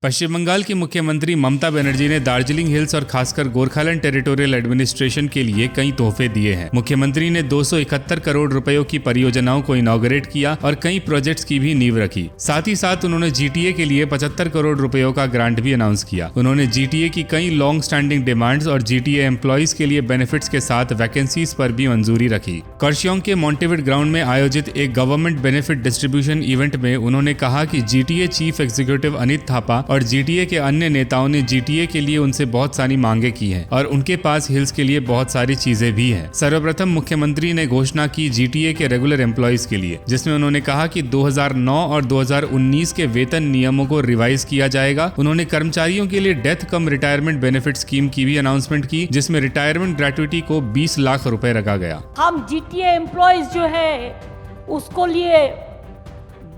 पश्चिम बंगाल की मुख्यमंत्री ममता बनर्जी ने दार्जिलिंग हिल्स और खासकर गोरखालैंड टेरिटोरियल एडमिनिस्ट्रेशन के लिए कई तोहफे दिए हैं। मुख्यमंत्री ने 271 करोड़ रुपयों की परियोजनाओं को इनॉग्रेट किया और कई प्रोजेक्ट्स की भी नींव रखी। साथ ही साथ उन्होंने जीटीए के लिए 75 करोड़ रुपयों का ग्रांट भी अनाउंस किया। उन्होंने जीटीए की कई लॉन्ग स्टैंडिंग डिमांड्स और जीटीए एम्प्लॉइज के लिए बेनिफिट्स के साथ वैकेंसीज पर भी मंजूरी रखी। कर्शियोंग के मॉन्टेविड ग्राउंड में आयोजित एक गवर्नमेंट बेनिफिट डिस्ट्रीब्यूशन इवेंट में उन्होंने कहा कि GTA chief executive Anit Thapa और जीटीए के अन्य नेताओं ने जीटीए के लिए उनसे बहुत सारी मांगे की हैं और उनके पास हिल्स के लिए बहुत सारी चीजें भी हैं। सर्वप्रथम मुख्यमंत्री ने घोषणा की जीटीए के रेगुलर एम्प्लॉइज के लिए, जिसमें उन्होंने कहा कि 2009 और 2019 के वेतन नियमों को रिवाइज किया जाएगा। उन्होंने कर्मचारियों के लिए डेथ कम रिटायरमेंट बेनिफिट स्कीम की भी अनाउंसमेंट की, जिसमें रिटायरमेंट ग्रेट्युटी को 20 लाख रुपए रखा गया। हम जीटीए एम्प्लॉइज जो है उसको लिए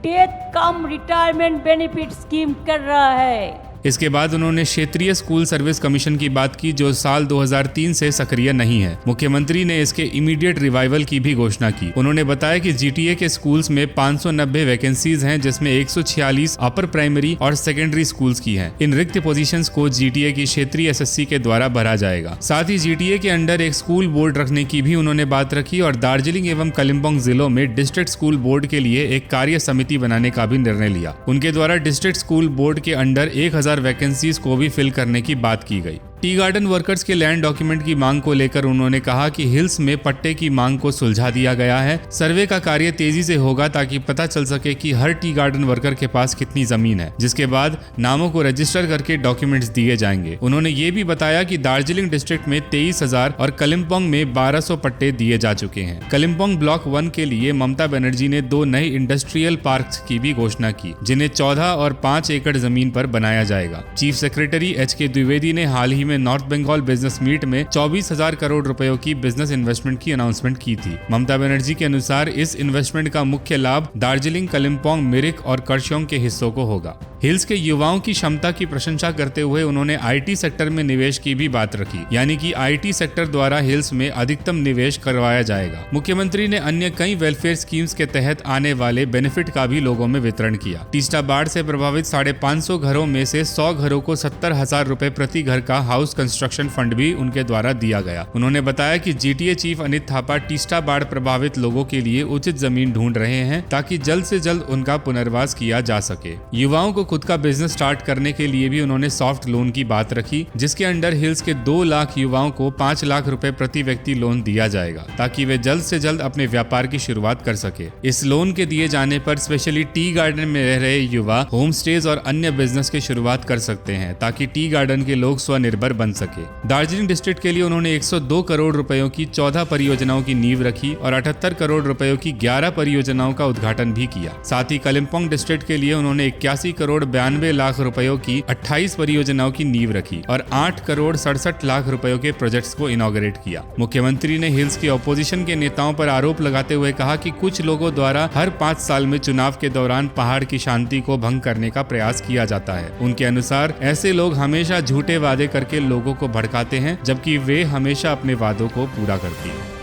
डेथ कम रिटायरमेंट बेनिफिट स्कीम कर रहा है। इसके बाद उन्होंने क्षेत्रीय स्कूल सर्विस कमीशन की बात की, जो साल 2003 से सक्रिय नहीं है। मुख्यमंत्री ने इसके इमीडिएट रिवाइवल की भी घोषणा की। उन्होंने बताया कि जीटीए के स्कूल्स में 590 वैकेंसीज हैं, जिसमें 146 अपर प्राइमरी और सेकेंडरी स्कूल्स की हैं। इन रिक्त पोजीशंस को जीटीए की क्षेत्रीय एसएससी के द्वारा भरा जाएगा। साथ ही जीटीए के अंडर एक स्कूल बोर्ड रखने की भी उन्होंने बात रखी और दार्जिलिंग एवं कालिम्पोंग जिलों में डिस्ट्रिक्ट स्कूल बोर्ड के लिए एक कार्य समिति बनाने का भी निर्णय लिया। उनके द्वारा डिस्ट्रिक्ट स्कूल बोर्ड के अंडर 1000 वैकेंसीज को भी फिल करने की बात की गई। टी गार्डन वर्कर्स के लैंड डॉक्यूमेंट की मांग को लेकर उन्होंने कहा कि हिल्स में पट्टे की मांग को सुलझा दिया गया है। सर्वे का कार्य तेजी से होगा ताकि पता चल सके कि हर टी गार्डन वर्कर के पास कितनी जमीन है, जिसके बाद नामों को रजिस्टर करके डॉक्यूमेंट्स दिए जाएंगे। उन्होंने ये भी बताया कि दार्जिलिंग डिस्ट्रिक्ट में 23,000 और कालिम्पोंग में 1200 पट्टे दिए जा चुके हैं। कालिम्पोंग ब्लॉक 1 के लिए ममता बनर्जी ने 2 नए इंडस्ट्रियल पार्क की भी घोषणा की, जिन्हें 14 और 5 एकड़ जमीन पर बनाया जाएगा। Chief secretary HK. द्विवेदी ने हाल ही में नॉर्थ बंगाल बिजनेस मीट में 24,000 करोड़ रुपयों की बिजनेस इन्वेस्टमेंट की अनाउंसमेंट की थी। ममता बनर्जी के अनुसार इस इन्वेस्टमेंट का मुख्य लाभ दार्जिलिंग, कालिम्पोंग, मिरिक और कर्शियोंग के हिस्सों को होगा। हिल्स के युवाओं की क्षमता की प्रशंसा करते हुए उन्होंने आईटी सेक्टर में निवेश की भी बात रखी, यानी कि आईटी सेक्टर द्वारा हिल्स में अधिकतम निवेश करवाया जाएगा। मुख्यमंत्री ने अन्य कई वेलफेयर स्कीम्स के तहत आने वाले बेनिफिट का भी लोगों में वितरण किया। तीस्ता बाढ़ से प्रभावित 550 घरों में से 100 घरों को 70,000 रुपए प्रति घर का हाउस कंस्ट्रक्शन फंड भी उनके द्वारा दिया गया। उन्होंने बताया कि जीटीए चीफ अनित थापा तीस्ता बाढ़ प्रभावित लोगों के लिए उचित जमीन ढूंढ रहे हैं ताकि जल्द से जल्द उनका पुनर्वास किया जा सके। युवाओं को खुद का बिजनेस स्टार्ट करने के लिए भी उन्होंने सॉफ्ट लोन की बात रखी, जिसके अंडर हिल्स के 2 लाख युवाओं को 5 लाख रुपए प्रति व्यक्ति लोन दिया जाएगा ताकि वे जल्द से जल्द अपने व्यापार की शुरुआत कर सके। इस लोन के दिए जाने पर स्पेशली टी गार्डन में रह रहे युवा होम स्टेज और अन्य बिजनेस की शुरुआत कर सकते हैं ताकि टी गार्डन के लोग स्वनिर्भर बन सके। दार्जिलिंग डिस्ट्रिक्ट के लिए उन्होंने 102 करोड़ रुपयों की 14 परियोजनाओं की नींव रखी और 78 करोड़ रुपयों की 11 परियोजनाओं का उद्घाटन भी किया। साथ ही कालिम्पोंग डिस्ट्रिक्ट के लिए उन्होंने 81 करोड़ 92 लाख रुपयों की 28 परियोजनाओं की नींव रखी और 8 करोड़ 67 लाख रुपयों के प्रोजेक्ट्स को इनॉग्रेट किया। मुख्यमंत्री ने हिल्स के ऑपोजिशन के नेताओं पर आरोप लगाते हुए कहा कि कुछ लोगों द्वारा हर 5 साल में चुनाव के दौरान पहाड़ की शांति को भंग करने का प्रयास किया जाता है। उनके अनुसार ऐसे लोग हमेशा झूठे वादे करके लोगों को भड़काते हैं, जबकि वे हमेशा अपने वादों को पूरा करती हैं।